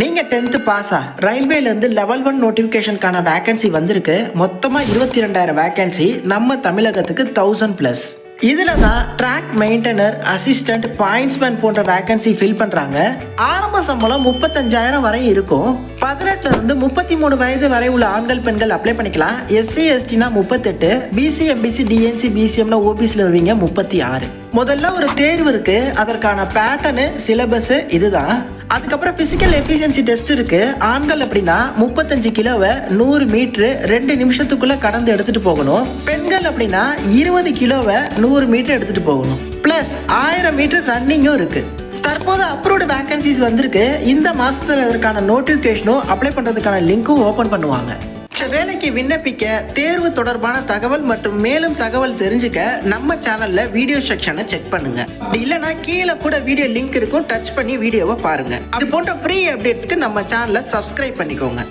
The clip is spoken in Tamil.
நீங்க 10th பாஸா ரயில்வேல இருந்து லெவல் 1 நோட்டிபிகேஷனுக்கான வேகன்சி வந்திருக்கு. மொத்தமா 22,000 வேகன்சி. நம்ம தமிழகத்துக்கு 1000+. இதுல தான் ட்ராக் மெயின்டெனர், அசிஸ்டன்ட், பாயிண்ட்ஸ்மேன் போன்ற வேகன்சி ஃபில் பண்றாங்க. ஆரம்ப சம்பளம் 35,000 வரை இருக்கும். 18 இருந்து 33 வயது வரை உள்ள ஆண்கள் பெண்கள் அப்ளை பண்ணிக்கலாம். எஸ்சி எஸ்டினா 38, பிசி எம்பிசி டிஎன்சி பிசிஎம்னா ஓபிசில வருவீங்க 36. முதல்ல ஒரு தேர்வு இருக்கு. அதற்கான பேட்டர்னு சிலபஸ் இதுதான். அதுக்கப்புறம் பிசிக்கல் எஃபிஷியன்சி டெஸ்ட் இருக்கு. ஆண்கள் அப்படின்னா 35 கிலோவை 100 மீட்டர் 2 நிமிஷத்துக்குள்ள கடந்து எடுத்துட்டு போகணும். பெண்கள் அப்படின்னா 20 கிலோவை 100 மீட்டர் எடுத்துட்டு போகணும். பிளஸ் 1000 மீட்டர் ரன்னிங்கும் இருக்கு. தற்போது அப்ரூவ்டு வேகன்சிஸ் வந்திருக்கு. இந்த மாசத்துல அதற்கான நோட்டிபிகேஷனும் அப்ளை பண்றதுக்கான லிங்க்கும் ஓபன் பண்ணுவாங்க. வேலைக்கு விண்ணப்பிக்க தேர்வு தொடர்பான தகவல் மற்றும் மேலும் தகவல் தெரிஞ்சுக்க நம்ம சேனல்ல வீடியோ செக்ஷனை செக் பண்ணுங்க. அப்படி இல்லைன்னா கீழே கூட வீடியோ லிங்க் இருக்கும், டச் பண்ணி வீடியோவை பாருங்க. அது போன்ற ஃப்ரீ அப்டேட்ஸ்க்கு நம்ம சேனலை சப்ஸ்கிரைப் பண்ணிக்கோங்க.